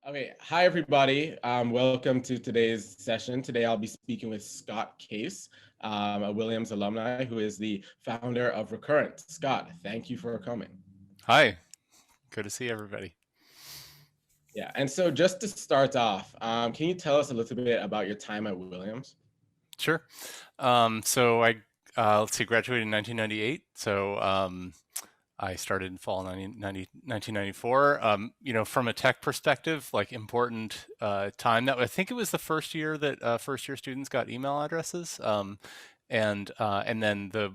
Okay, hi everybody. Welcome to today's session. Today I'll be speaking with Scott Case, a Williams alumni who is the founder of Recurrent. Scott, thank you for coming. Hi, good to see everybody. Yeah, and so just to start off, can you tell us a little bit about your time at Williams? Sure. So let's see, graduated in 1998. I started in fall 1994. From a tech perspective, like important time that I think it was the first year that first year students got email addresses. And then the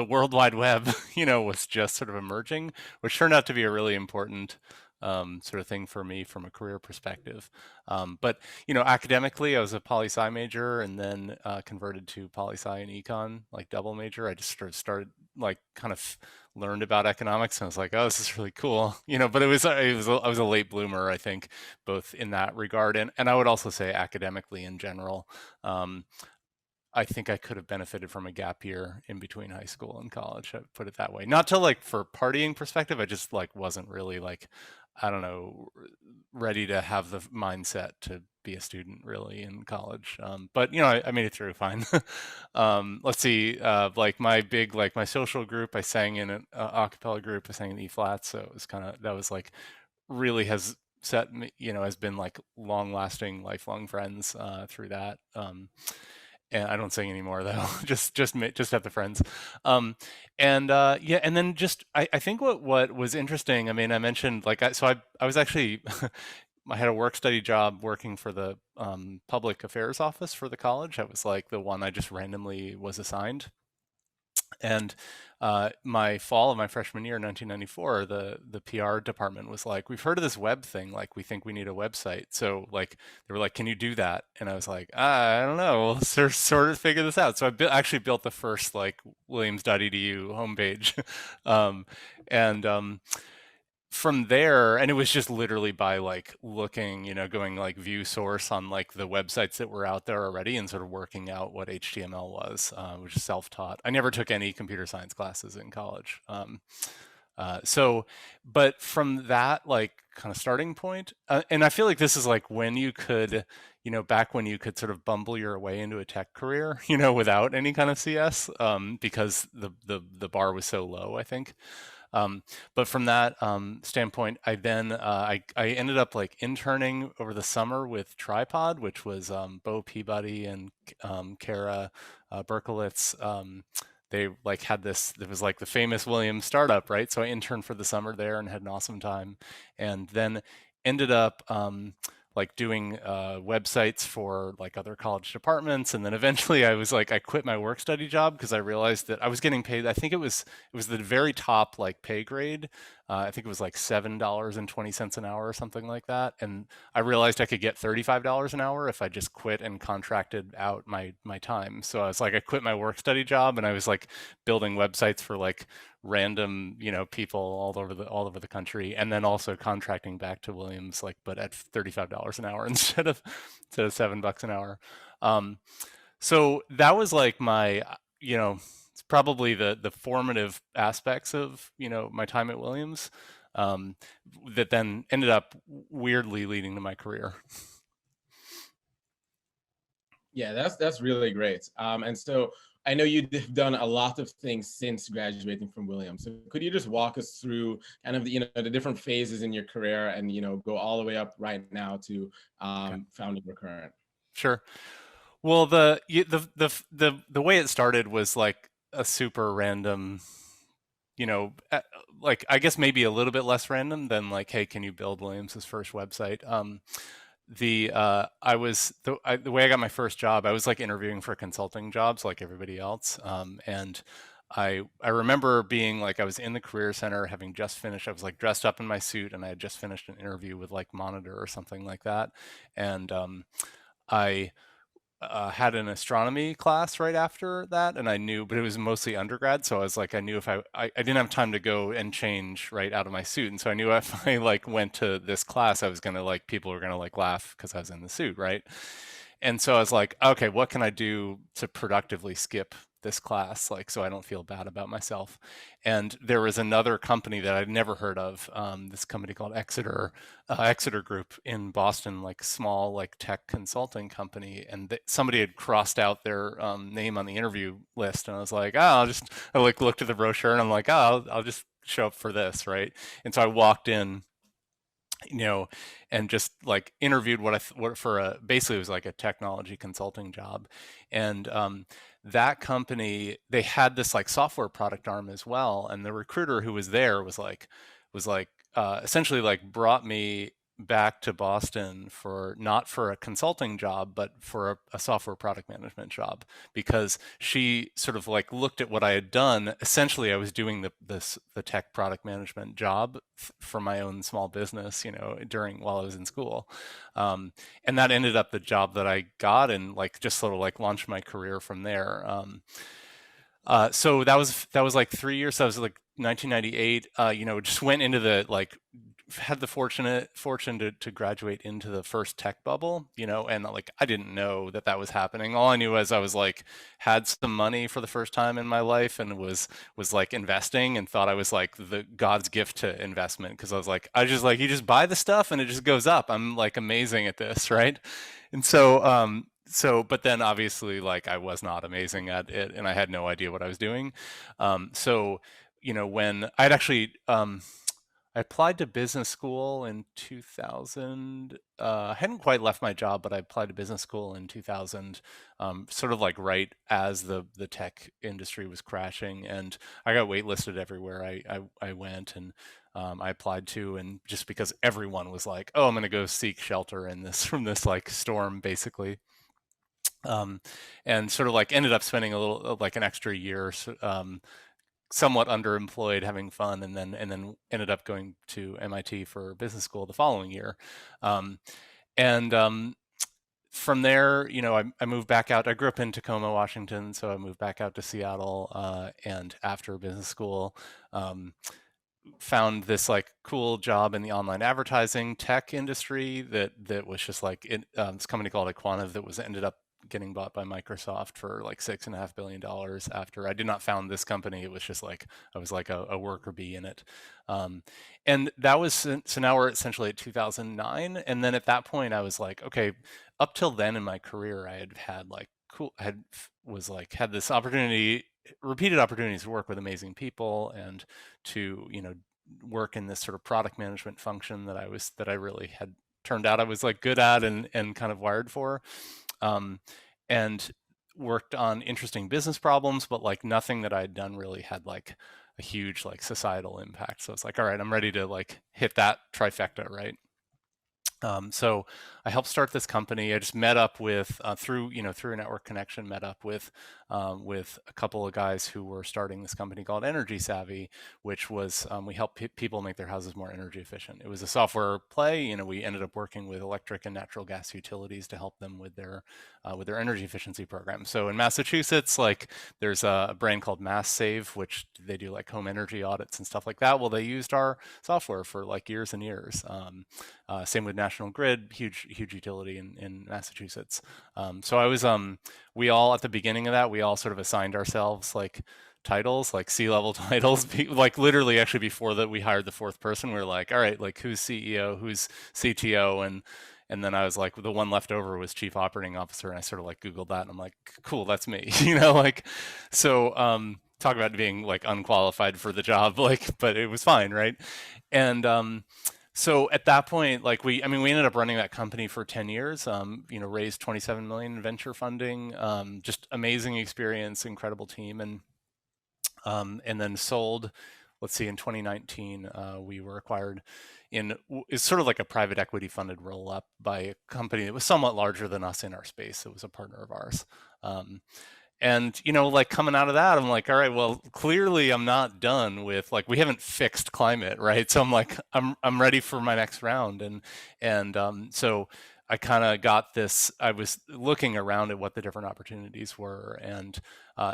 World Wide Web, was just sort of emerging, which turned out to be a really important sort of thing for me from a career perspective. But academically, I was a poli-sci major and then converted to poli-sci and econ, like double major. I just started like kind of learned about economics and I was like, oh, this is really cool, But I was a late bloomer, I think, both in that regard and I would also say academically in general. I think I could have benefited from a gap year in between high school and college. I put it that way. Not to like for partying perspective, I just like wasn't really like, I don't know, ready to have the mindset to be a student really in college. But I made it through fine. Let's see, like my social group, I sang in an a cappella group. I sang in E flat, so it was kind of that was like really has set me, has been like long lasting, lifelong friends through that. And I don't sing anymore though. just have the friends. Yeah, and then just I think what was interesting. I mean, I mentioned like I was actually I had a work study job working for the public affairs office for the college. That was like the one I just randomly was assigned. And my fall of my freshman year, 1994, the PR department was like, "We've heard of this web thing. Like, we think we need a website." So, like, they were like, "Can you do that?" And I was like, "I don't know. We'll sort of figure this out." So actually built the first like Williams.edu homepage, um, and from there, and it was just literally by like looking, going like view source on like the websites that were out there already and sort of working out what HTML was, which is self-taught. I never took any computer science classes in college. But from that like kind of starting point, and I feel like this is like when you could, back when you could sort of bumble your way into a tech career, without any kind of CS, because the bar was so low, I think. But from that standpoint, I ended up like interning over the summer with Tripod, which was Bo Peabody and Kara Berkowitz. They like had this. It was like the famous Williams startup, right? So I interned for the summer there and had an awesome time, and then ended up like doing websites for like other college departments, and then eventually I was like I quit my work study job because I realized that I was getting paid. I think it was the very top like pay grade. I think it was like $7.20 an hour or something like that, and I realized I could get $35 an hour if I just quit and contracted out my time. So I was like I quit my work study job and I was like building websites for like random people all over the country, and then also contracting back to Williams like but at $35 an hour instead of $7 an hour. Um, so that was like my it's probably the formative aspects of my time at Williams, um, that then ended up weirdly leading to my career. Yeah, that's really great. And so I know you've done a lot of things since graduating from Williams. So could you just walk us through kind of the different phases in your career and go all the way up right now to Okay, founding Recurrent? sure. Well, the way it started was like a super random, like I guess maybe a little bit less random than like, hey, can you build Williams's first website? The I was the way I got my first job, I was like interviewing for consulting jobs like everybody else, and I remember being like I was in the career center having just finished. I was like dressed up in my suit and I had just finished an interview with like Monitor or something like that, and I had an astronomy class right after that, and I knew, but it was mostly undergrad, so I was like, I knew if I didn't have time to go and change right out of my suit, and so I knew if I like went to this class, I was gonna like people were gonna like laugh because I was in the suit, right? And so I was like, okay, what can I do to productively skip this class, like, so I don't feel bad about myself. And there was another company that I'd never heard of, this company called Exeter Group in Boston, like small like tech consulting company, and somebody had crossed out their name on the interview list, and I was like, oh, I like looked at the brochure and I'm like, oh, I'll just show up for this, right? And so I walked in, you know, and just like interviewed what for a, basically it was like a technology consulting job. And that company, they had this like software product arm as well. And the recruiter who was there was like essentially like brought me back to Boston for not for a consulting job, but for a software product management job, because she sort of like looked at what I had done. Essentially, I was doing the tech product management job for my own small business, during while I was in school, and that ended up the job that I got, and like just sort of like launched my career from there. So that was like 3 years. So that was like 1998. Just went into the like had the fortune to graduate into the first tech bubble, and like I didn't know that was happening. All I knew was I was like had some money for the first time in my life and was like investing and thought I was like the God's gift to investment, because I just like you just buy the stuff and it just goes up. I'm like amazing at this, right? And but then obviously like I was not amazing at it and I had no idea what I was doing. When I'd actually I applied to business school in 2000. I hadn't quite left my job, but I applied to business school in 2000, sort of like right as the tech industry was crashing, and I got waitlisted everywhere I went, and I applied to, and just because everyone was like, "Oh, I'm going to go seek shelter in this from this like storm," basically. And sort of like ended up spending a little like an extra year, somewhat underemployed, having fun, and then ended up going to MIT for business school the following year. And from there, I moved back out. I grew up in Tacoma, Washington, so I moved back out to Seattle. And after business school, found this like cool job in the online advertising tech industry that was just like this company called Aquana that was ended up getting bought by Microsoft for like $6.5 billion. After I did not found this company, it was just like I was like a worker bee in it. And that was, so now we're essentially at 2009. And then at that point I was like, okay, up till then in my career I had like had this opportunity, repeated opportunities to work with amazing people and to work in this sort of product management function that I really had turned out I was like good at and kind of wired for, and worked on interesting business problems, but like nothing that I'd done really had like a huge like societal impact. So it's like, all right, I'm ready to like hit that trifecta, right? So I helped start this company. I just met up with through a network connection, met up with a couple of guys who were starting this company called Energy Savvy, which was we help people make their houses more energy efficient. It was a software play. We ended up working with electric and natural gas utilities to help them with their energy efficiency program. So in Massachusetts, like there's a brand called Mass Save, which they do like home energy audits and stuff like that. Well, they used our software for like years and years. Same with National Grid, huge utility in Massachusetts. So I was, we all at the beginning of that, we all sort of assigned ourselves like titles, like C-level titles, like literally actually before that we hired the fourth person, we were like, all right, like who's CEO, who's CTO, and then I was like, the one left over was Chief Operating Officer, and I sort of like Googled that, and I'm like, cool, that's me, like, so talk about being like unqualified for the job, like, but it was fine, right? And so at that point, like we ended up running that company for 10 years, raised 27 million in venture funding, just amazing experience, incredible team. And then sold, let's see, in 2019, we were acquired it's sort of like a private equity funded roll up by a company that was somewhat larger than us in our space. It was a partner of ours. And like coming out of that, I'm like, all right, well, clearly I'm not done with like we haven't fixed climate, right? So I'm like, I'm ready for my next round, and so I kind of got this. I was looking around at what the different opportunities were, and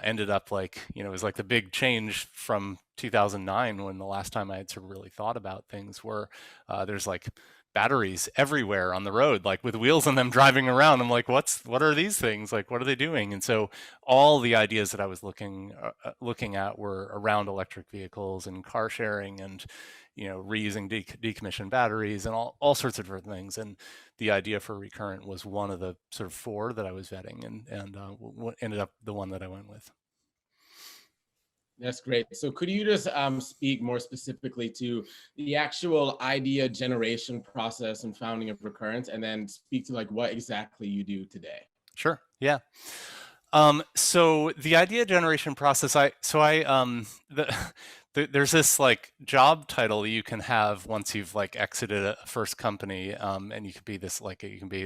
ended up like it was like the big change from 2009 when the last time I had sort of really thought about things were there's like batteries everywhere on the road, like with wheels on them driving around. I'm like, what are these things? Like, what are they doing? And so all the ideas that I was looking at were around electric vehicles and car sharing and, reusing decommissioned batteries and all sorts of different things. And the idea for Recurrent was one of the sort of four that I was vetting, and ended up the one that I went with. That's great. So could you just speak more specifically to the actual idea generation process and founding of Recurrent, and then speak to like what exactly you do today? Sure. Yeah. So the idea generation process, there's this like job title you can have once you've like exited a first company, and you could be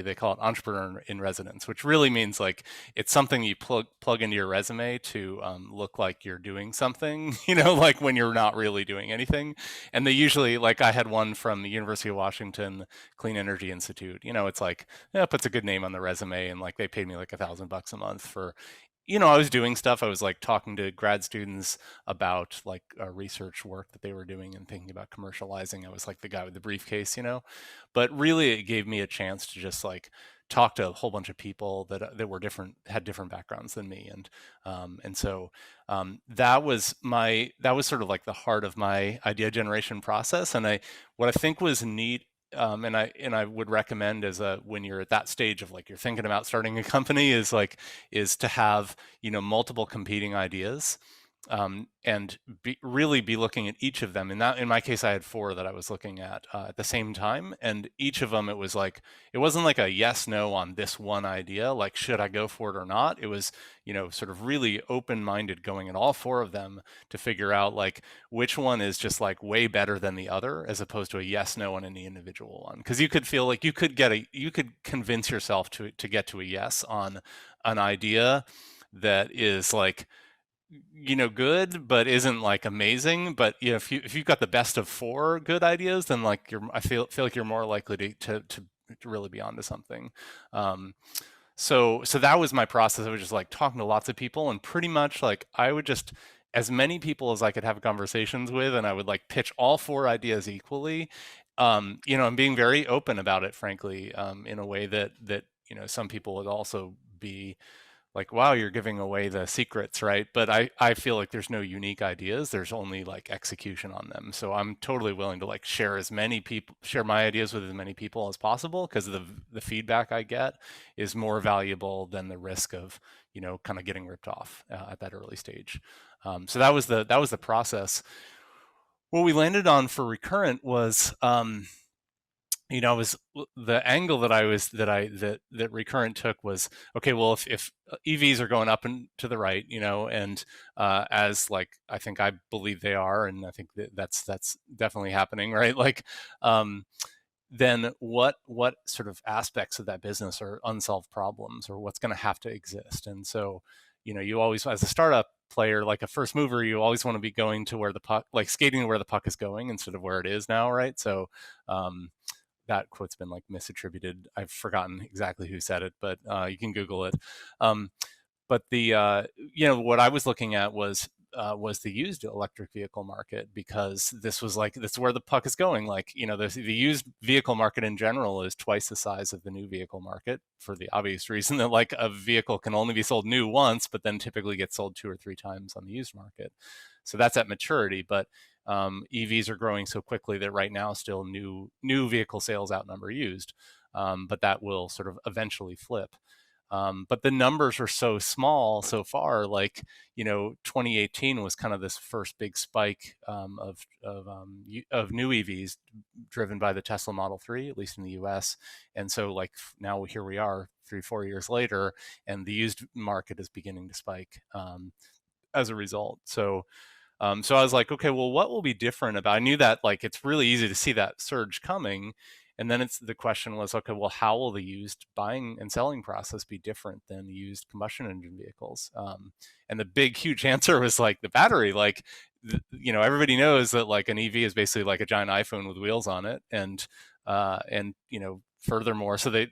they call it entrepreneur in residence, which really means like it's something you plug into your resume to look like you're doing something, like when you're not really doing anything. And they usually, like I had one from the University of Washington Clean Energy Institute. It's like, yeah, it puts a good name on the resume, and like they paid me like $1,000 a month for, I was doing stuff. I was like talking to grad students about like research work that they were doing and thinking about commercializing. I was like the guy with the briefcase. But really it gave me a chance to just like talk to a whole bunch of people that were different, had different backgrounds than me. And so that was sort of like the heart of my idea generation process. And what I think was neat, and I would recommend when you're at that stage of like you're thinking about starting a company, is to have multiple competing ideas, and really be looking at each of them. In my case, I had four that I was looking at the same time, and each of them it wasn't like a yes no on this one idea, like should I go for it or not. It was sort of really open-minded, going at all four of them to figure out like which one is just like way better than the other, as opposed to a yes no on any individual one. Because you could feel like you could convince yourself to get to a yes on an idea that is like good but isn't like amazing. But if you've got the best of four good ideas, then like I feel like you're more likely to really be onto something. So that was my process. I was just like talking to lots of people, and pretty much like I would just, as many people as I could have conversations with, and I would like pitch all four ideas equally, and being very open about it, frankly, in a way that some people would also be like, wow, you're giving away the secrets, right? But I feel like there's no unique ideas. There's only like execution on them. So I'm totally willing to like share my ideas with as many people as possible, because the feedback I get is more valuable than the risk of, kind of getting ripped off at that early stage. So that was the process. What we landed on for Recurrent was, was the angle that Recurrent took was, okay, well, if EVs are going up and to the right, and as like I believe they are, and I think that's definitely happening, right? Like, then what sort of aspects of that business are unsolved problems, or what's going to have to exist? And so, you always, as a startup player, like a first mover, you always want to be going to where the puck, like skating to where the puck is going instead of where it is now, right? So that quote's been like misattributed. I've forgotten exactly who said it, but you can Google it. But the what I was looking at was the used electric vehicle market, because that's where the puck is going. Like, the used vehicle market in general is twice the size of the new vehicle market, for the obvious reason that like a vehicle can only be sold new once, but then typically gets sold 2 or 3 times on the used market. So that's at maturity. But EVs are growing so quickly that right now still new vehicle sales outnumber used, but that will sort of eventually flip. But the numbers are so small so far. Like, 2018 was kind of this first big spike of new EVs driven by the Tesla Model 3, at least in the US. And so like now here we are 3-4 years later, and the used market is beginning to spike as a result. So I was like, okay, well, what will be different about? I knew that like it's really easy to see that surge coming, and then the question was, okay, well, how will the used buying and selling process be different than used combustion engine vehicles? And the big, huge answer was like the battery. Like, everybody knows that like an EV is basically like a giant iPhone with wheels on it, and furthermore, so they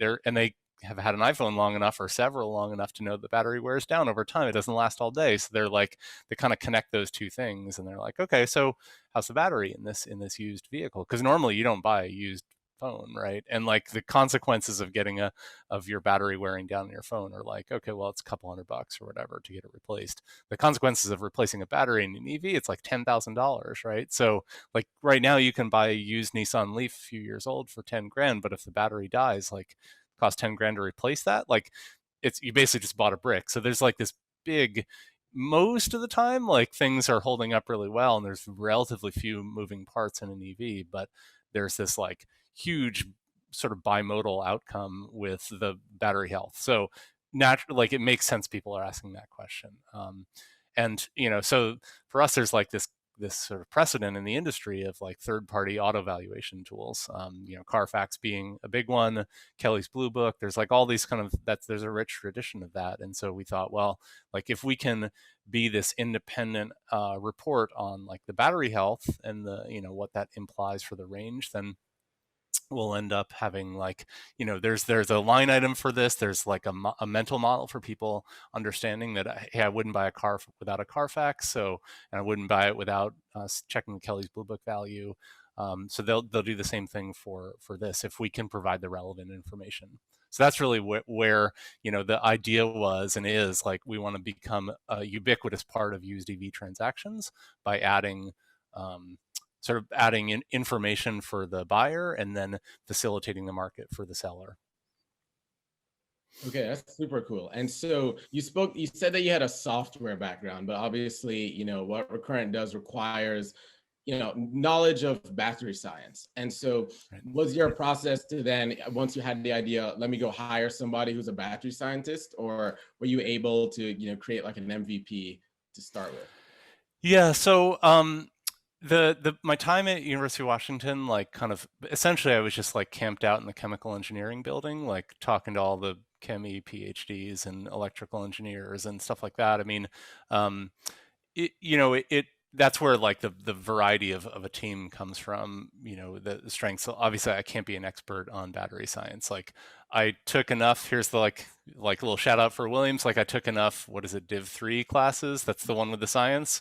have had an iPhone long enough, or several long enough, to know the battery wears down over time. It doesn't last all day. So they kind of connect those two things, and they're like, okay, so how's the battery in this used vehicle? Because normally you don't buy a used phone, right? And like the consequences of getting a of your battery wearing down on your phone are like, okay, well, it's a couple $100 or whatever to get it replaced. The consequences of replacing a battery in an EV, it's like $10,000, right? So like right now you can buy a used Nissan Leaf a few years old for 10 grand, but if the battery dies, like it costs 10 grand to replace that, like it's, you basically just bought a brick. So there's like this big, most of the time, like things are holding up really well and there's relatively few moving parts in an EV, but there's this like huge sort of bimodal outcome with the battery health. So naturally, like it makes sense people are asking that question. And so for us, there's like this sort of precedent in the industry of like third-party auto valuation tools. Carfax being a big one, Kelly's Blue Book. There's like all these kind of there's a rich tradition of that, and so we thought, well, like if we can be this independent report on like the battery health and the what that implies for the range, then we'll end up having like there's a line item for this. There's like a mental model for people understanding that hey, I wouldn't buy a car without a Carfax, so and I wouldn't buy it without checking Kelly's Blue Book value. So they'll do the same thing for this if we can provide the relevant information. So that's really where the idea was and is like we want to become a ubiquitous part of used EV transactions by adding sort of adding in information for the buyer and then facilitating the market for the seller. Okay, that's super cool. And so you said that you had a software background, but obviously, what Recurrent does requires, knowledge of battery science. And so Right. was your process to then, once you had the idea, let me go hire somebody who's a battery scientist, or were you able to, create like an MVP to start with? Yeah. So the my time at University of Washington, like kind of essentially I was just like camped out in the chemical engineering building, like talking to all the chemi PhDs and electrical engineers and stuff like that. I mean, um, it that's where like the variety of a team comes from, the strengths. So obviously I can't be an expert on battery science. Like I took enough, here's the like a little shout out for Williams, like I took enough, what is it, Div 3 classes, that's the one with the science.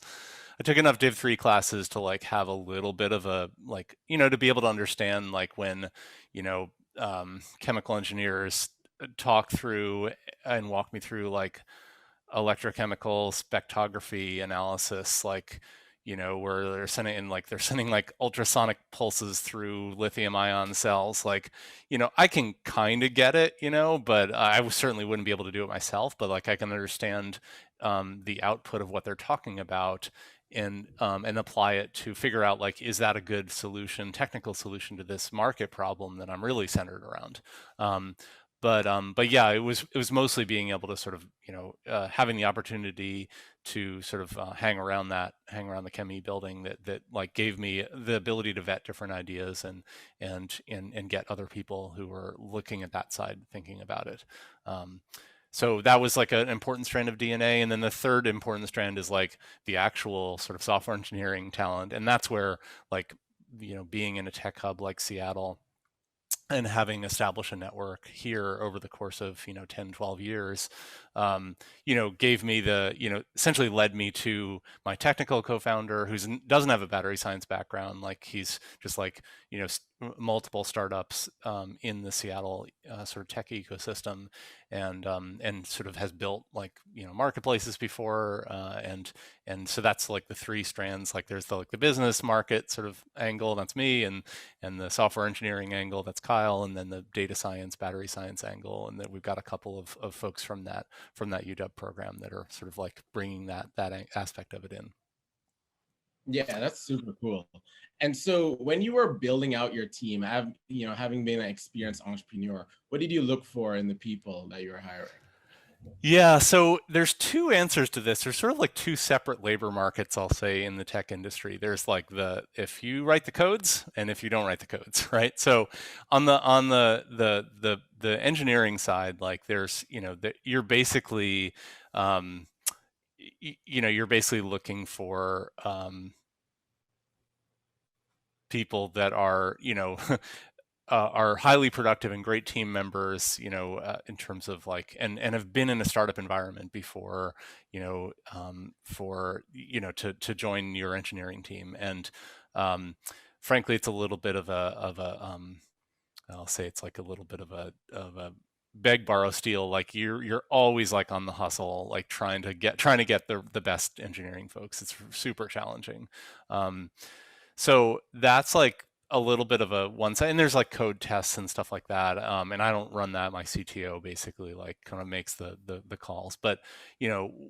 I took enough Div 3 classes to like have a little bit of a like, to be able to understand like when, you know, chemical engineers talk through and walk me through like electrochemical spectrography analysis, like where they're sending like ultrasonic pulses through lithium ion cells. Like I can kind of get it, but I certainly wouldn't be able to do it myself, but like I can understand the output of what they're talking about and apply it to figure out like, is that a good solution, technical solution to this market problem that I'm really centered around. But yeah, it was mostly being able to sort of having the opportunity to sort of hang around the chemi building that like gave me the ability to vet different ideas and get other people who were looking at that side thinking about it. So that was like an important strand of DNA, and then the third important strand is like the actual sort of software engineering talent, and that's where like being in a tech hub like Seattle and having established a network here over the course of 10 12 years gave me essentially led me to my technical co-founder who doesn't have a battery science background. Like he's just like multiple startups in the Seattle sort of tech ecosystem, and sort of has built like marketplaces before, and so that's like the three strands. Like there's the business market sort of angle, that's me, and the software engineering angle, that's Kyle, and then the data science, battery science angle, and then we've got a couple of folks from that UW program that are sort of like bringing that aspect of it in. Yeah, that's super cool. And so when you were building out your team, having been an experienced entrepreneur, what did you look for in the people that you were hiring? Yeah, so there's two answers to this. There's sort of like two separate labor markets, I'll say, in the tech industry. There's like the if you write the codes and if you don't write the codes, right? So on the engineering side, like there's you're basically you're basically looking for people that are are highly productive and great team members, in terms of like, and have been in a startup environment before, for, to join your engineering team. And frankly, it's a little bit of a I'll say it's like a little bit of a beg, borrow, steal. Like you're always like on the hustle, like trying to get the best engineering folks. It's super challenging. Um, so that's like a little bit of a one side, and there's like code tests and stuff like that. And I don't run that. My CTO basically like kind of makes the calls. But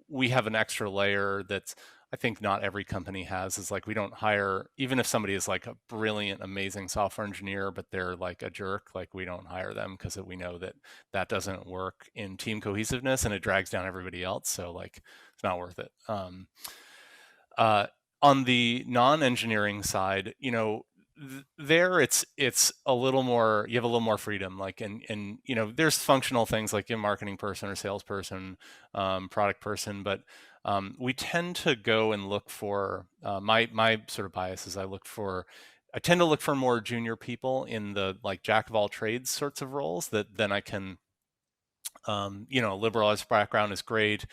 we have an extra layer that's, I think not every company has, is like we don't hire, even if somebody is like a brilliant, amazing software engineer, but they're like a jerk, like we don't hire them because we know that that doesn't work in team cohesiveness and it drags down everybody else. So like it's not worth it. Uh, on the non-engineering side, there it's a little more, you have a little more freedom, like, and there's functional things like a marketing person or salesperson, product person, but we tend to go and look for, my sort of bias is I tend to look for more junior people in the like jack of all trades sorts of roles that then I can, liberal arts background is great.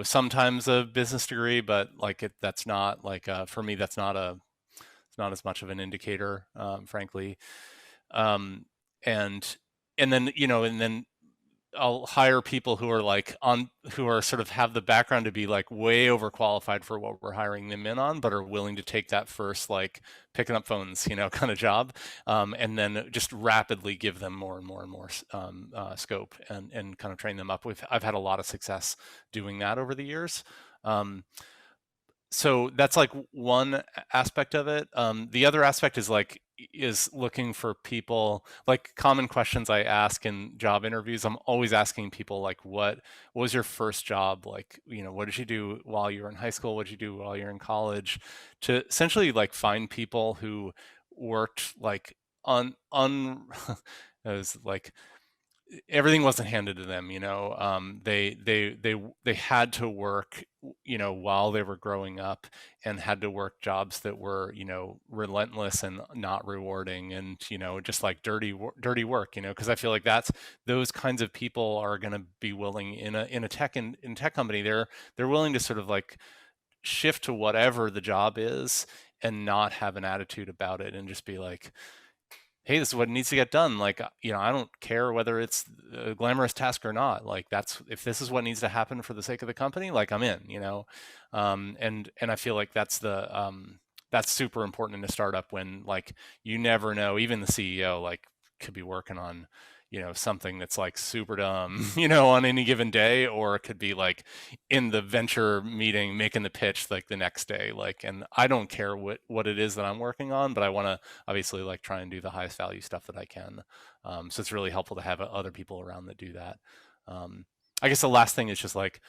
Sometimes a business degree, but like that's not like, for me, it's not as much of an indicator, frankly. Um, and and then I'll hire people who are like who are sort of have the background to be like way overqualified for what we're hiring them in on, but are willing to take that first like picking up phones, kind of job, and then just rapidly give them more and more and more scope and kind of train them up. I've had a lot of success doing that over the years. So that's like one aspect of it. The other aspect is looking for people, like common questions I ask in job interviews. I'm always asking people like, what was your first job? Like, what did you do while you were in high school? What did you do while you're in college? To essentially like find people who worked like it was like everything wasn't handed to them. They had to work, while they were growing up, and had to work jobs that were, relentless and not rewarding, and just like dirty work. Because I feel like that's those kinds of people are going to be willing in a tech in tech company. They're willing to sort of like shift to whatever the job is and not have an attitude about it and just be like, hey, this is what needs to get done. Like, I don't care whether it's a glamorous task or not. Like, if this is what needs to happen for the sake of the company, like I'm in. And I feel like that's super important in a startup when like you never know. Even the CEO like could be working on something that's like super dumb, on any given day, or it could be like in the venture meeting making the pitch like the next day. Like, and I don't care what it is that I'm working on, but I want to obviously like try and do the highest value stuff that I can. So it's really helpful to have other people around that do that. I guess the last thing is just like,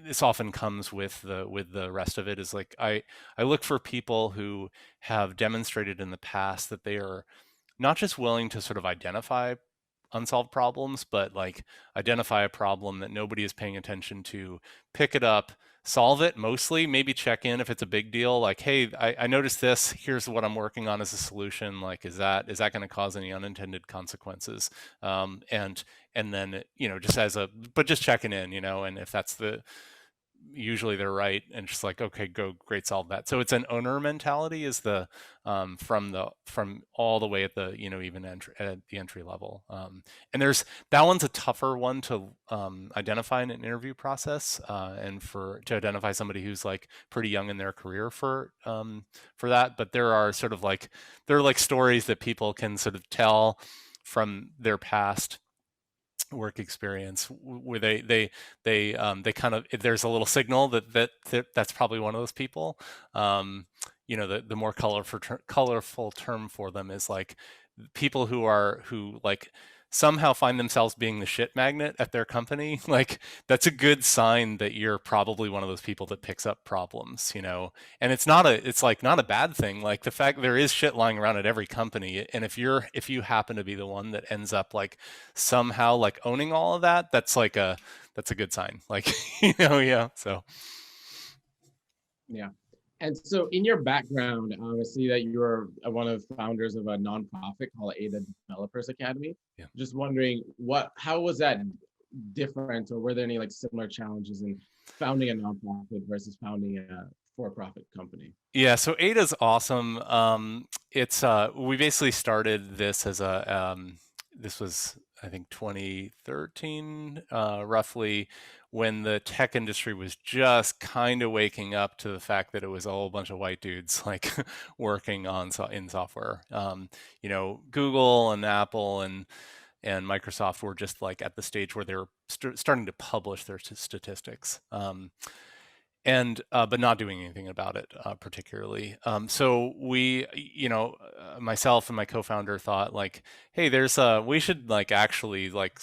this often comes with the rest of it, is like I look for people who have demonstrated in the past that they are not just willing to sort of identify unsolved problems, but like identify a problem that nobody is paying attention to, pick it up, solve it mostly, maybe check in if it's a big deal. Like, hey, I noticed this, here's what I'm working on as a solution. Like, is that going to cause any unintended consequences? And then, just checking in, and if that's usually they're right, and just like, okay, go, great, solve that. So it's an owner mentality is the from all the way at the even at the entry level. And there's that one's a tougher one to identify in an interview process, and to identify somebody who's like pretty young in their career for that. But there are stories that people can sort of tell from their past work experience where they kind of, there's a little signal that's probably one of those people. The more colorful term for them is like people who like somehow find themselves being the shit magnet at their company. Like, that's a good sign that you're probably one of those people that picks up problems, and it's not a bad thing. Like, the fact there is shit lying around at every company, and if you happen to be the one that ends up like somehow like owning all of that, that's a good sign. Like, yeah. So Yeah. And so in your background, I see that you're one of the founders of a nonprofit called Ada Developers Academy. yeah. Just wondering how was that different, or were there any like similar challenges in founding a nonprofit versus founding a for-profit company? Yeah, so Ada's awesome. It's we basically started this as a this was I think 2013 roughly, when the tech industry was just kind of waking up to the fact that it was a whole bunch of white dudes like working on in software. Google and Apple and Microsoft were just like at the stage where they were starting to publish their statistics. And but not doing anything about it particularly. So myself and my co-founder thought like, hey, we should like actually like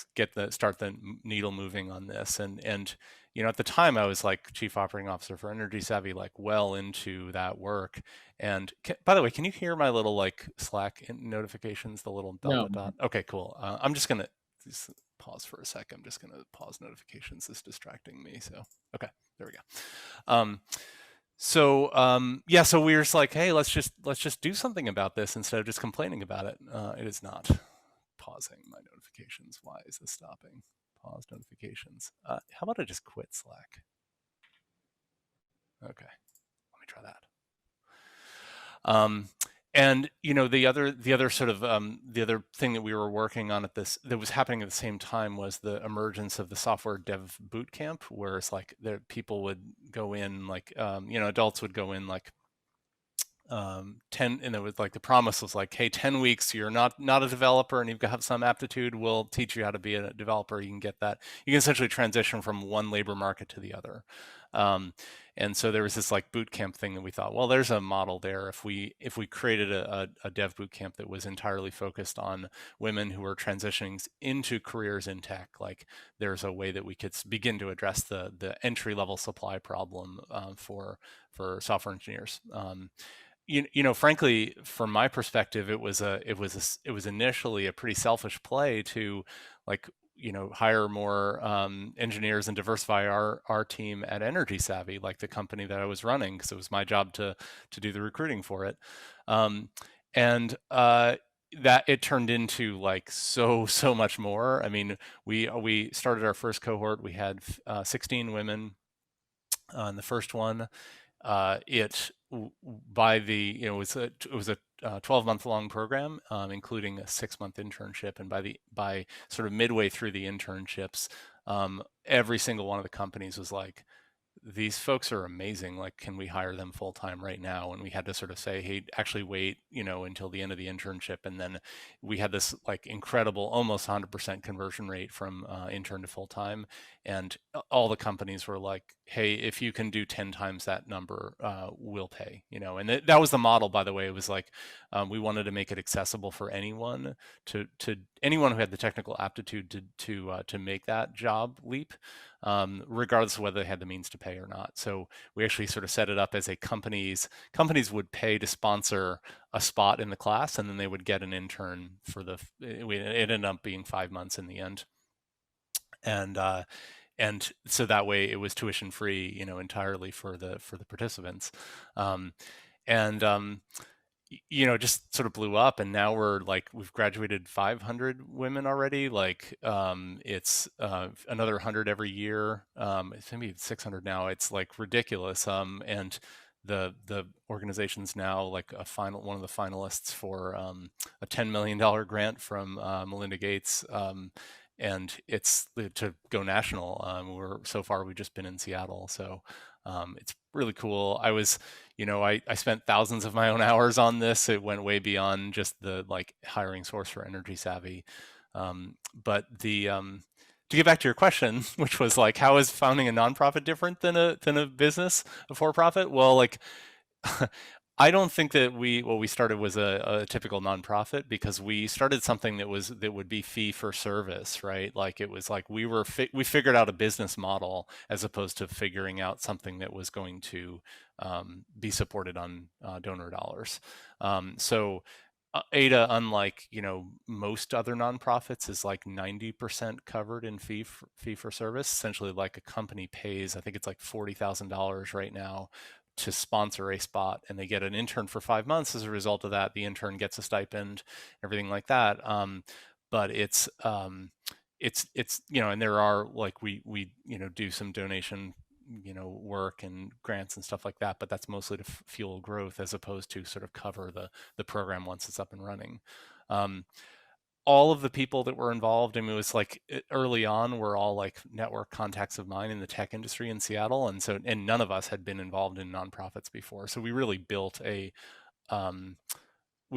start the needle moving on this. And at the time I was like chief operating officer for Energy Savvy, like well into that work. And by the way, can you hear my little like Slack notifications, the little dot No. dot dot? Okay, cool. I'm just gonna just pause for a sec. I'm just gonna pause notifications. It's distracting me. So okay, there we go. Yeah, so we were just like, hey, let's just do something about this instead of just complaining about it. It is not pausing my notifications. Why is this stopping? Pause notifications. How about I just quit Slack? Okay, let me try that. And the other sort of the other thing that we were working on that was happening at the same time was the emergence of the software dev boot camp, where it's like people would go in like adults would go in like 10, and it was like the promise was like, hey, 10 weeks, you're not a developer and you've got some aptitude, we'll teach you how to be a developer. You can get that. You can essentially transition from one labor market to the other. And so there was this like boot camp thing that we thought, well, there's a model there. If we created a dev boot camp that was entirely focused on women who are transitioning into careers in tech, like there's a way that we could begin to address the entry level supply problem for software engineers. Frankly, from my perspective, it was initially a pretty selfish play to like hire more engineers and diversify our team at Energy Savvy, like the company that I was running, because it was my job to do the recruiting for it. And that it turned into like so much more. I mean, we started our first cohort. We had 16 women in the first one. It was a 12-month long program, including a 6-month internship, and by sort of midway through the internships, every single one of the companies was like, these folks are amazing, like can we hire them full time right now? And we had to sort of say, hey, actually wait until the end of the internship. And then we had this like incredible almost 100% conversion rate from intern to full time, and all the companies were like, hey, if you can do 10 times that number, we'll pay. And that was the model, by the way. It was like we wanted to make it accessible for anyone, to anyone who had the technical aptitude to make that job leap, regardless of whether they had the means to pay or not. So we actually sort of set it up as a companies would pay to sponsor a spot in the class, and then they would get an intern for it ended up being 5 months in the end. And so that way it was tuition free, entirely for the participants. Just sort of blew up, and now we've graduated 500 women already. Like it's another 100 every year. It's maybe 600 now. It's like ridiculous. And the organization's now like one of the finalists for a $10 million grant from Melinda Gates. And it's to go national. So far we've just been in Seattle, so it's really cool. I spent thousands of my own hours on this. It went way beyond just the like hiring source for Energy Savvy. But to get back to your question, which was like, how is founding a nonprofit different than a business, a for-profit? Well, like I don't think that what we started was a typical nonprofit, because we started something that would be fee for service, right? Like it was like we figured out a business model as opposed to figuring out something that was going to be supported on donor dollars. So Ada, unlike most other nonprofits, is like 90% covered in fee for service. Essentially, like a company pays, I think it's like $40,000 right now to sponsor a spot, and they get an intern for 5 months. As a result of that, the intern gets a stipend, everything like that. But it's and there are like we do some donation work and grants and stuff like that, but that's mostly to fuel growth as opposed to sort of cover the program once it's up and running. All of the people that were involved, I mean, it was like early on, were all like network contacts of mine in the tech industry in Seattle, and none of us had been involved in nonprofits before, so um, we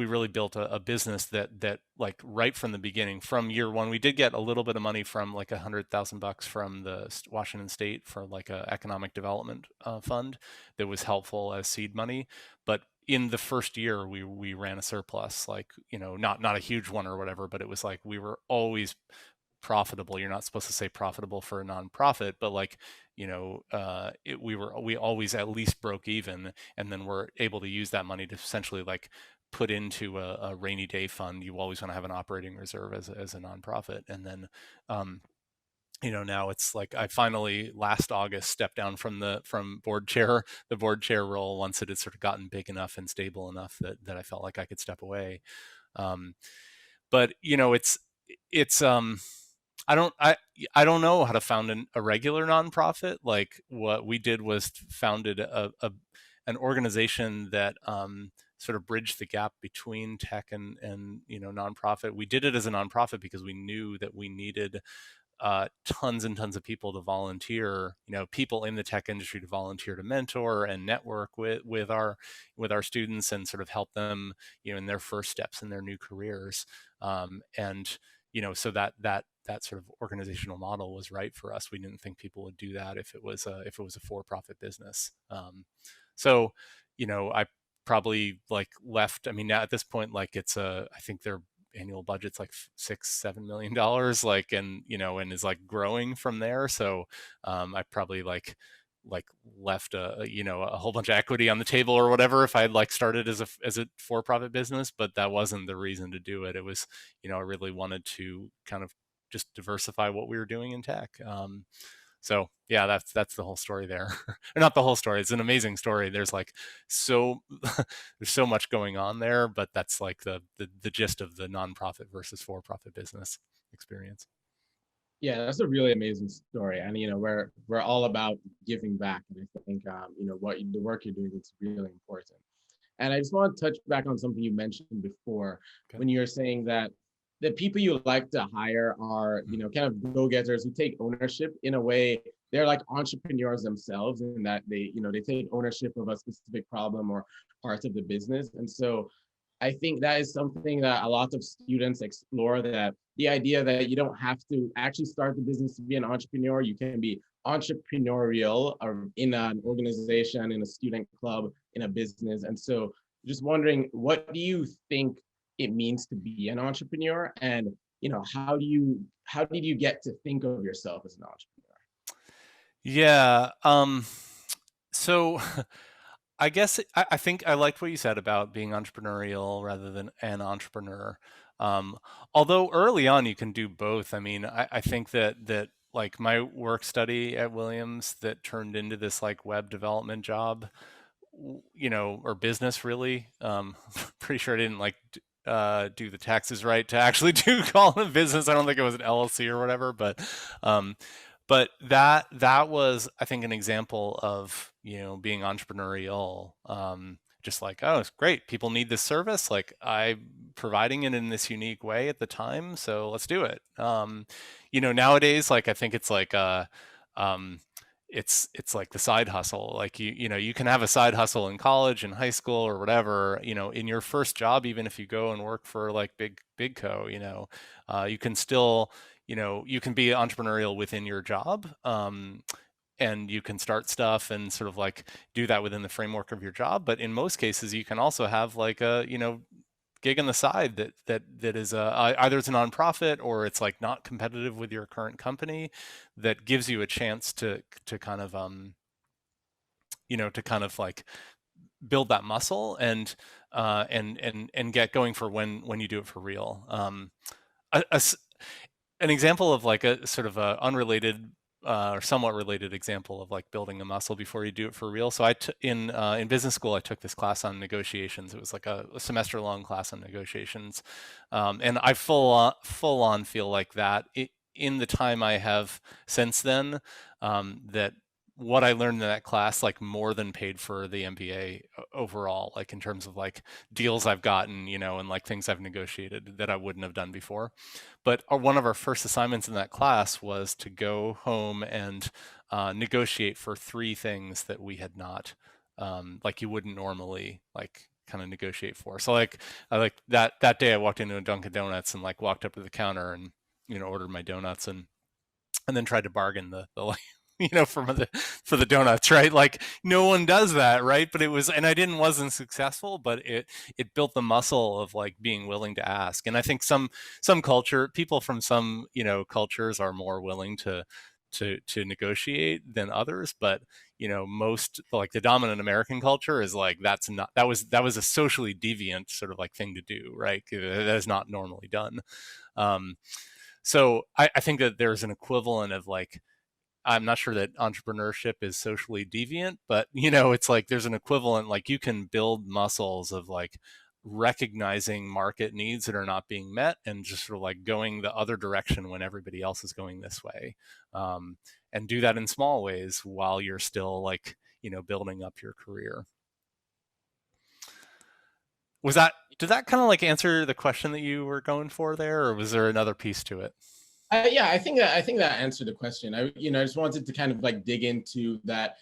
really built a business that like right from the beginning, from year one. We did get a little bit of money from like $100,000 from the Washington State for like a economic development fund that was helpful as seed money. But in the first year, we ran a surplus, like not a huge one or whatever, but it was like we were always profitable. You're not supposed to say profitable for a nonprofit, but like we always at least broke even, and then we're able to use that money to essentially like put into a rainy day fund. You always want to have an operating reserve as a nonprofit. And then now it's like I finally last August stepped down from the board chair role once it had sort of gotten big enough and stable enough that I felt like I could step away. But it's I don't know how to found a regular nonprofit. Like what we did was founded an organization that sort of bridged the gap between tech and nonprofit. We did it as a nonprofit because we knew that we needed tons and tons of people to volunteer, people in the tech industry to volunteer to mentor and network with our students and sort of help them, in their first steps in their new careers. And so that sort of organizational model was right for us. We didn't think people would do that if it was a for-profit business. So, I probably like left. I mean, now at this point, like I think their annual budget's like $6-7 million, like, and is like growing from there. So I probably like left a whole bunch of equity on the table or whatever if I had like started as a for-profit business, but that wasn't the reason to do it. It was, I really wanted to kind of just diversify what we were doing in tech. So yeah, that's the whole story there. Or not the whole story. It's an amazing story. There's like there's so much going on there, but that's like the gist of the nonprofit versus for-profit business experience. Yeah, that's a really amazing story, and we're all about giving back, and I think the work you're doing is really important. And I just want to touch back on something you mentioned before, Okay. when you're saying that the people you like to hire are, kind of go-getters who take ownership in a way. They're like entrepreneurs themselves, in that they take ownership of a specific problem or part of the business. And so I think that is something that a lot of students explore, that the idea that you don't have to actually start the business to be an entrepreneur. You can be entrepreneurial or in an organization, in a student club, in a business. And so just wondering, what do you think it means to be an entrepreneur? And, how did you get to think of yourself as an entrepreneur? Yeah. So I guess I think I liked what you said about being entrepreneurial rather than an entrepreneur. Um, Although early on you can do both. I mean, I think that like my work study at Williams that turned into this like web development job, or business really. Pretty sure I didn't like do the taxes right to actually call it a business. I don't think it was an LLC or whatever, um, but that was, I think, an example of being entrepreneurial. Just like, oh, it's great, people need this service, like I'm providing it in this unique way at the time, so let's do it. Nowadays, like I think it's like um, it's like the side hustle. Like you can have a side hustle in college and high school or whatever, in your first job, even if you go and work for like big co, you can still, you can be entrepreneurial within your job. And you can start stuff and sort of like do that within the framework of your job. But in most cases, you can also have like a, gig on the side that is either it's a nonprofit or it's like not competitive with your current company, that gives you a chance to kind of to kind of like build that muscle and get going for when you do it for real. A, a s- an example of like a sort of a unrelated or somewhat related example of like building a muscle before you do it for real. So in business school, I took this class on negotiations. It was like a semester long class on negotiations, and I full on feel like that in the time I have since then, that what I learned in that class like more than paid for the MBA overall, like in terms of like deals I've gotten, and like things I've negotiated that I wouldn't have done before. But one of our first assignments in that class was to go home and negotiate for three things that we had not, like you wouldn't normally like kind of negotiate for. So like I like that day I walked into a Dunkin' Donuts and like walked up to the counter and ordered my donuts and then tried to bargain the like for the donuts, right? Like no one does that, right? But it was, and I didn't wasn't successful, but it built the muscle of like being willing to ask. And I think some culture people from some cultures are more willing to negotiate than others, but most like the dominant American culture is like that was a socially deviant sort of like thing to do, right? That is not normally done. um, so I think that there's an equivalent of like, I'm not sure that entrepreneurship is socially deviant, but it's like there's an equivalent, like you can build muscles of like recognizing market needs that are not being met and just sort of like going the other direction when everybody else is going this way. And do that in small ways while you're still like, building up your career. Did that kind of like answer the question that you were going for there, or was there another piece to it? Yeah, I think that answered the question. I just wanted to kind of like dig into that.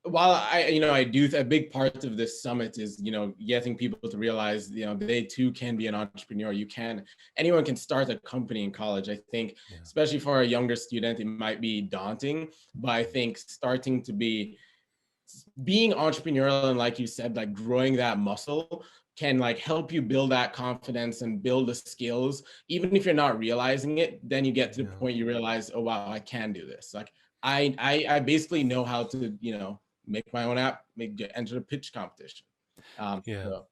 While I do a big part of this summit is getting people to realize they too can be an entrepreneur. Anyone can start a company in college. I think, Yeah. especially for a younger student, it might be daunting, but I think starting to being entrepreneurial and, like you said, like growing that muscle can like help you build that confidence and build the skills. Even if you're not realizing it, then you get to the Yeah. point you realize, oh wow, I can do this. Like I basically know how to make my own app, enter a pitch competition. Yeah. So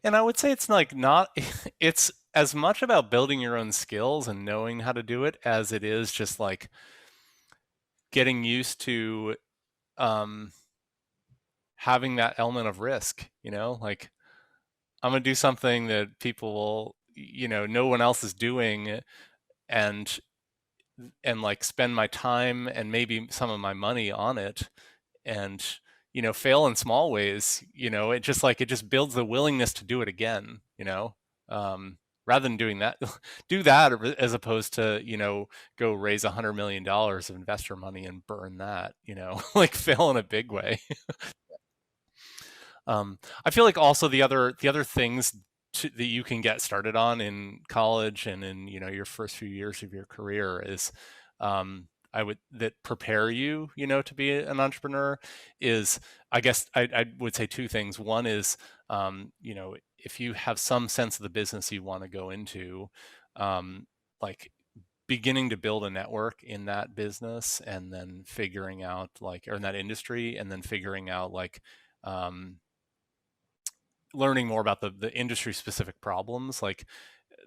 And I would say it's like not, it's as much about building your own skills and knowing how to do it as it is just like getting used to um, having that element of risk, like I'm going to do something that people will, no one else is doing, and like spend my time and maybe some of my money on it, and fail in small ways. It just builds the willingness to do it again, um, rather than doing that do that as opposed to go raise $100 million of investor money and burn that, like fail in a big way. I feel like also the other things that you can get started on in college and in your first few years of your career is, I would that prepare you to be an entrepreneur is, I guess I would say two things. One is, if you have some sense of the business you want to go into, like beginning to build a network in that business and then figuring out like, or in that industry, and then figuring out like, um, learning more about the industry specific problems like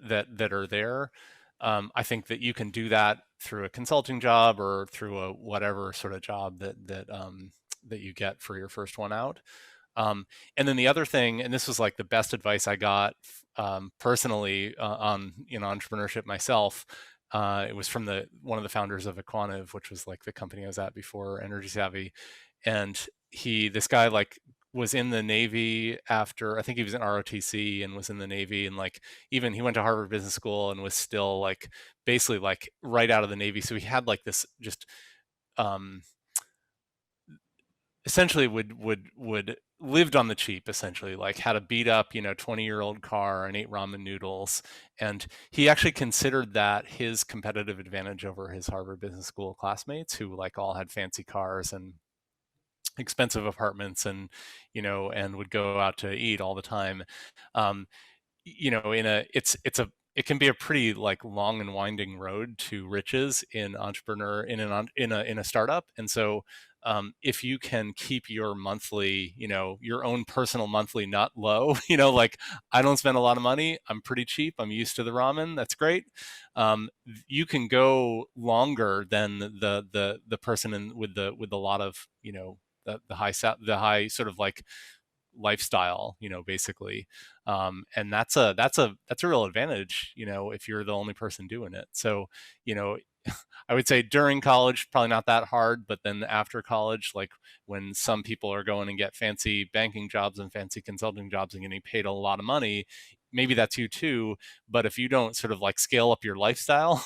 that are there. I think that you can do that through a consulting job or through a whatever sort of job that you get for your first one out. And then the other thing, and this was like the best advice I got personally on entrepreneurship myself. It was from one of the founders of Equaniv, which was like the company I was at before Energy Savvy, and this guy like was in the Navy after, I think he was in ROTC and was in the Navy, and like even he went to Harvard Business School and was still like basically like right out of the Navy. So he had like this just um, essentially would lived on the cheap, essentially like had a beat up 20-year-old car and ate ramen noodles, and he actually considered that his competitive advantage over his Harvard Business School classmates who like all had fancy cars and expensive apartments and and would go out to eat all the time. um, in a it can be a pretty like long and winding road to riches in entrepreneur in a startup. And so if you can keep your monthly, your own personal monthly not low, like I don't spend a lot of money, I'm pretty cheap, I'm used to the ramen, that's great. You can go longer than the person with a lot of the high sort of like lifestyle, basically. And that's a real advantage, if you're the only person doing it. So, I would say during college, probably not that hard, but then after college, like when some people are going and get fancy banking jobs and fancy consulting jobs and getting paid a lot of money, maybe that's you too. But if you don't sort of like scale up your lifestyle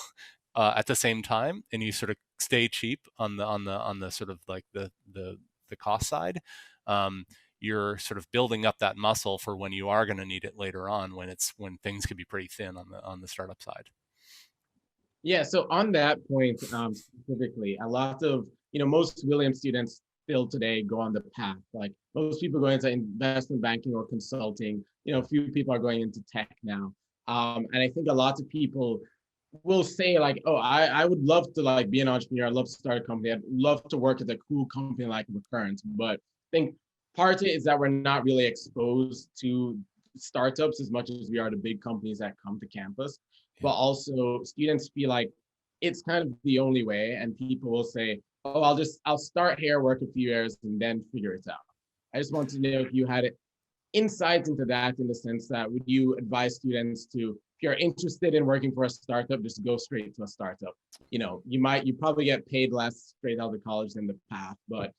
at the same time, and you sort of stay cheap on the sort of like the cost side, um, you're sort of building up that muscle for when you are going to need it later on, when things can be pretty thin on the startup side. Yeah, so on that point specifically, a lot of, most Williams students still today go on the path. Like most people go into investment banking or consulting, a few people are going into tech now. And I think a lot of people will say like, oh, I would love to like be an entrepreneur. I'd love to start a company. I'd love to work at a cool company like Recurrent. But I think part of it is that we're not really exposed to startups as much as we are the big companies that come to campus. But Yeah. also students feel like it's kind of the only way. And people will say, oh, I'll start here, work a few years, and then figure it out. I just want to know if you had insights into that, in the sense that would you advise students to, if you're interested in working for a startup, just go straight to a startup. You probably get paid less straight out of college than the path, but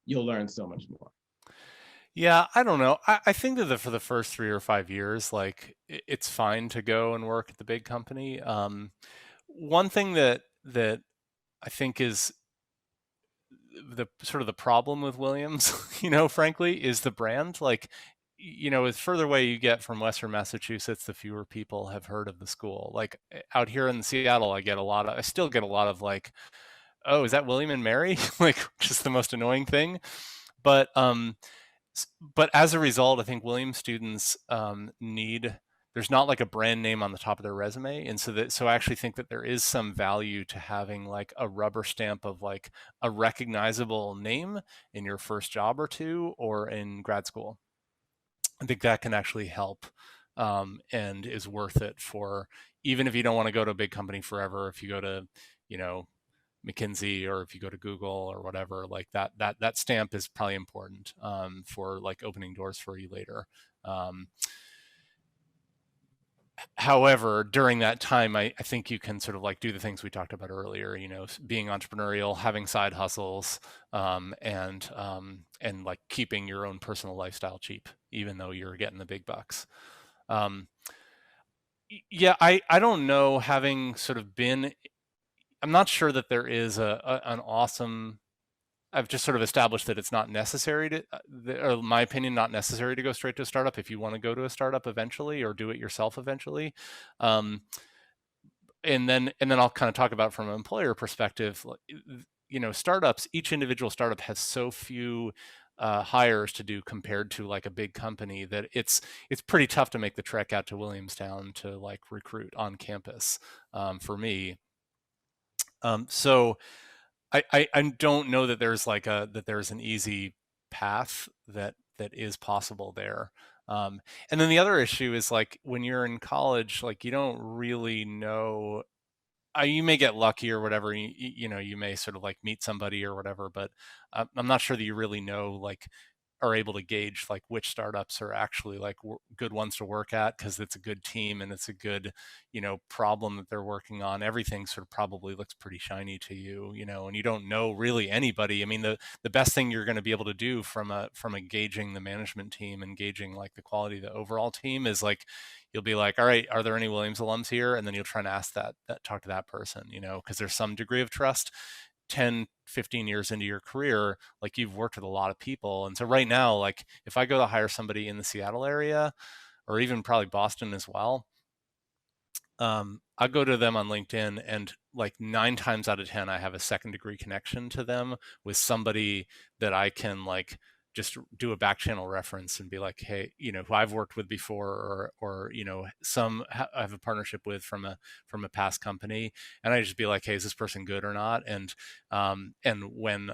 you'll learn so much more. Yeah, I don't know. I think that for the first 3 or 5 years, like it's fine to go and work at the big company. One thing that I think is the sort of the problem with Williams, frankly, is the brand. Like, as further away you get from Western Massachusetts, the fewer people have heard of the school. Like out here in Seattle, I still get a lot of like, oh, is that William and Mary? Like, just the most annoying thing. But but as a result, I think Williams students need, there's not like a brand name on the top of their resume, and so I actually think that there is some value to having like a rubber stamp of like a recognizable name in your first job or two or in grad school. I think that can actually help, and is worth it for, even if you don't want to go to a big company forever. If you go to, you know, McKinsey, or if you go to Google or whatever, like that stamp is probably important, for like opening doors for you later. Um, However, during that time, I think you can sort of like do the things we talked about earlier, being entrepreneurial, having side hustles, and like keeping your own personal lifestyle cheap, even though you're getting the big bucks. Um, yeah, I don't know, having sort of been, I'm not sure that there is an awesome, I've just sort of established that it's not necessary to, or my opinion, not necessary to go straight to a startup if you want to go to a startup eventually or do it yourself eventually. Um, and then I'll kind of talk about from an employer perspective. Startups, each individual startup has so few hires to do compared to like a big company, that it's pretty tough to make the trek out to Williamstown to like recruit on campus, for me. So I don't know that there's an easy path that is possible there. And then the other issue is like when you're in college, like you don't really know. You may get lucky or whatever. You may sort of like meet somebody or whatever, but I'm not sure that you really know, like, are able to gauge like which startups are actually like good ones to work at, because it's a good team and it's a good, problem that they're working on. Everything sort of probably looks pretty shiny to you, and you don't know really anybody. I mean, the best thing you're going to be able to do from gauging the management team and gauging like the quality of the overall team is like, you'll be like, all right, are there any Williams alums here? And then you'll try and ask talk to that person, because there's some degree of trust. 10, 15 years into your career, like you've worked with a lot of people. And so right now, like if I go to hire somebody in the Seattle area, or even probably Boston as well, I go to them on LinkedIn, and like 9 times out of 10, I have a second degree connection to them with somebody that I can like just do a back channel reference and be like, hey, who I've worked with before, or I have a partnership with from a past company, and I just be like, hey, is this person good or not? And when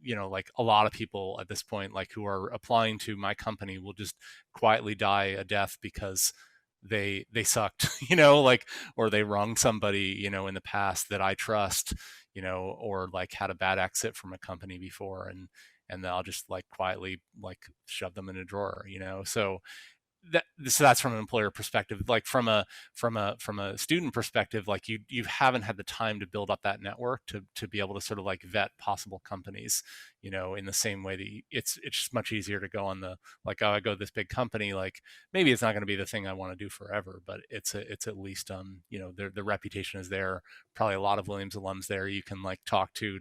like a lot of people at this point, like who are applying to my company, will just quietly die a death because they sucked, like, or they wronged somebody, in the past that I trust, or like had a bad exit from a company before, and then I'll just like quietly like shove them in a drawer. So so that's from an employer perspective. Like from a student perspective, like you haven't had the time to build up that network to be able to sort of like vet possible companies, in the same way that it's just much easier to go on the, like, oh, I go to this big company, like maybe it's not going to be the thing I want to do forever, but it's at least the reputation is there, probably a lot of Williams alums there you can like talk to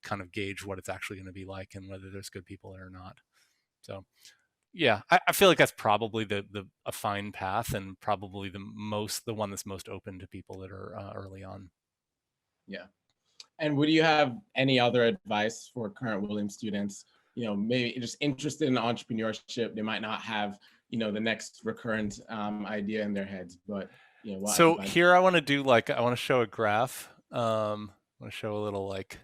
kind of gauge what it's actually going to be like and whether there's good people there or not. So yeah, I feel like that's probably the a fine path, and probably the one that's most open to people that are early on. Yeah. And would you have any other advice for current Williams students? Maybe just interested in entrepreneurship. They might not have, the next recurrent idea in their heads, but what So advice? here I want to do like I want to show a graph. I want to show a little like,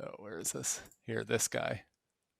oh, where is this? Here, this guy.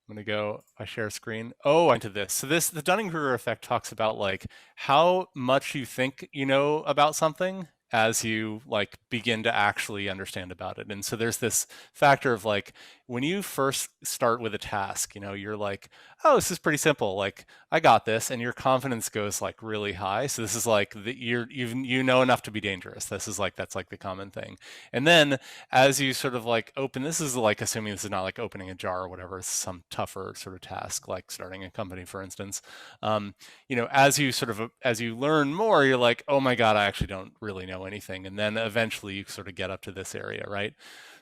I'm gonna go, I share screen. Oh, into this. So the Dunning-Kruger effect talks about like how much you think you know about something as you like begin to actually understand about it. And so there's this factor of like when you first start with a task, you're like, oh, this is pretty simple. Like I got this, and your confidence goes like really high. So this is like you know enough to be dangerous. That's like the common thing. And then as you sort of like open, this is like assuming this is not like opening a jar or whatever, it's some tougher sort of task like starting a company, for instance. As you learn more, you're like, oh my god, I actually don't really know anything, and then eventually you sort of get up to this area, right?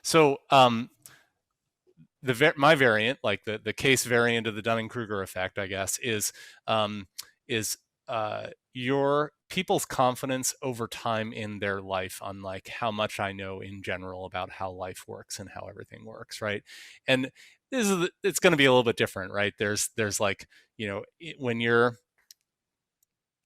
So my variant, like the case variant of the Dunning-Kruger effect, I guess, um, is your people's confidence over time in their life on like how much I know in general about how life works and how everything works, right? And it's going to be a little bit different, right? There's like, when you're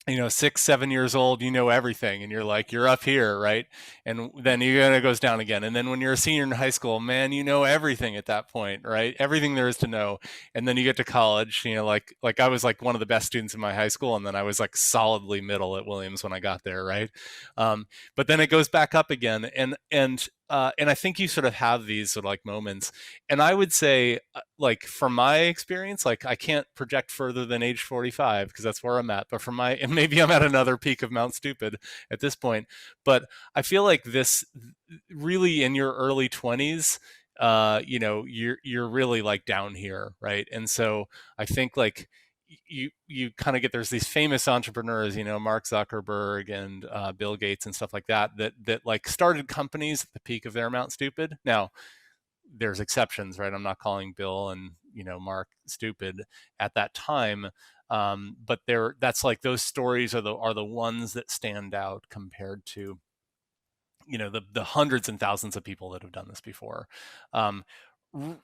6, 7 years old, everything, and you're like, you're up here, right? And then it goes down again. And then when you're a senior in high school, man, you know everything at that point, right? Everything there is to know. And then you get to college, like I was like one of the best students in my high school, and then I was like solidly middle at Williams when I got there, right? But then it goes back up again, and I think you sort of have these sort of like moments. And I would say, like from my experience, like I can't project further than age 45 because that's where I'm at. But and maybe I'm at another peak of Mount Stupid at this point. But I feel like this really in your early 20s, you're really like down here, right? And so I think like you kind of get, there's these famous entrepreneurs, Mark Zuckerberg and Bill Gates and stuff like that like started companies at the peak of their Mount Stupid. Now there's exceptions, right? I'm not calling Bill and Mark stupid at that time, but that's like those stories are the ones that stand out compared to the hundreds and thousands of people that have done this before.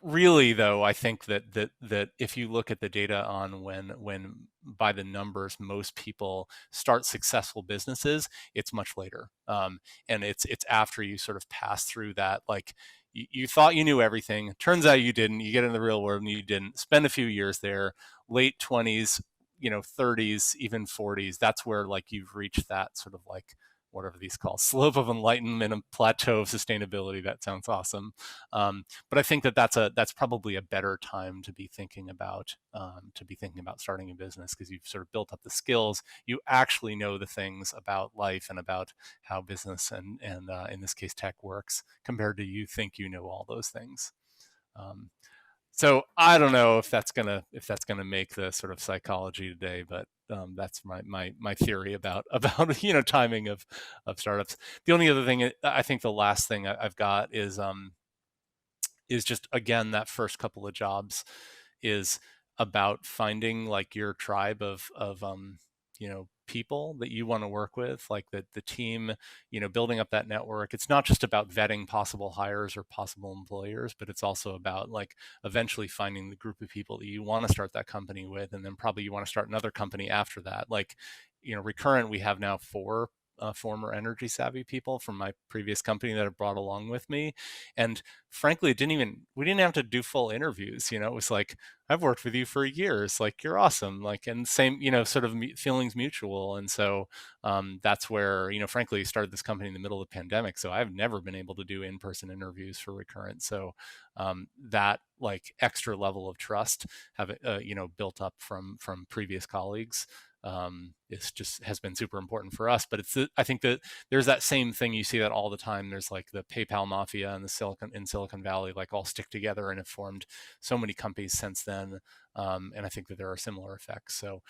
Really though, I think that if you look at the data on when by the numbers most people start successful businesses, it's much later, and it's after you sort of pass through that, like you thought you knew everything, turns out you didn't, you get in the real world and you didn't, spend a few years there, late 20s, 30s, even 40s, that's where like you've reached that sort of like whatever these call slope of enlightenment and plateau of sustainability. That sounds awesome. But I think that's probably a better time to be thinking about starting a business, because you've sort of built up the skills. You actually know the things about life and about how business and in this case tech works, compared to you think you know all those things. So I don't know if that's gonna make the sort of psychology today, but that's my theory about timing of startups. The only other thing, I think the last thing I've got is just again that first couple of jobs is about finding like your tribe of people that you want to work with, like the team, building up that network. It's not just about vetting possible hires or possible employers, but it's also about like eventually finding the group of people that you want to start that company with, and then probably you want to start another company after that. Like, Recurrent, we have now 4 former energy savvy people from my previous company that have brought along with me, and frankly we didn't have to do full interviews. It was like, I've worked with you for years, like you're awesome, like, and same, sort of feelings mutual. And so that's where, frankly, started this company in the middle of the pandemic, so I've never been able to do in-person interviews for Recurrent. So that like extra level of trust have built up from previous colleagues is just has been super important for us. But I think that there's that same thing, you see that all the time. There's like the PayPal mafia and in Silicon Valley, like all stick together and have formed so many companies since then. And I think that there are similar effects. So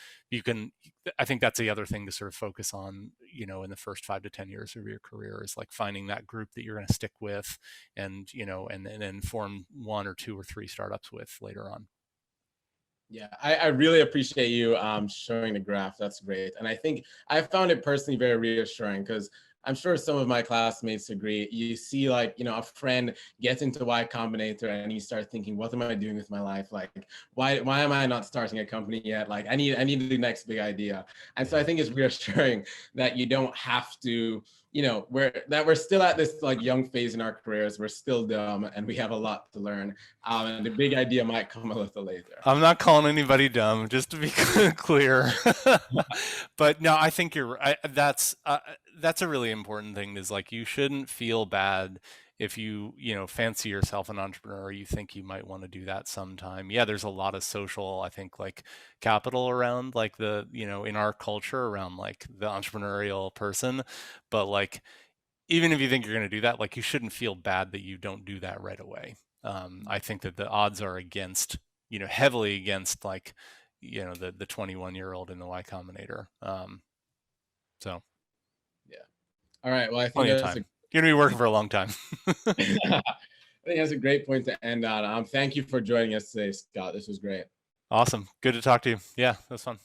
I think that's the other thing to sort of focus on, in the first 5 to 10 years of your career, is like finding that group that you're going to stick with, and then form 1 or 2 or 3 startups with later on. Yeah, I really appreciate you showing the graph. That's great. And I think I found it personally very reassuring, because I'm sure some of my classmates agree. You see, like, a friend gets into Y Combinator and you start thinking, what am I doing with my life? Like, why am I not starting a company yet? Like, I need the next big idea. And so I think it's reassuring that you don't have to, we're still at this like young phase in our careers. We're still dumb and we have a lot to learn. And the big idea might come a little later. I'm not calling anybody dumb, just to be clear. But no, I think you're right. That's a really important thing, is like, you shouldn't feel bad if you fancy yourself an entrepreneur. You think you might want to do that sometime. Yeah, there's a lot of social, I think, like, capital around, like, in our culture, around like the entrepreneurial person. But like, even if you think you're going to do that, like, you shouldn't feel bad that you don't do that right away. I think that the odds are against, heavily against, like, the 21-year-old in the Y Combinator. So Yeah. All right. Well, I think plenty of that's time. You're going to be working for a long time. I think that's a great point to end on. Thank you for joining us today, Scott. This was great. Awesome. Good to talk to you. Yeah, that was fun.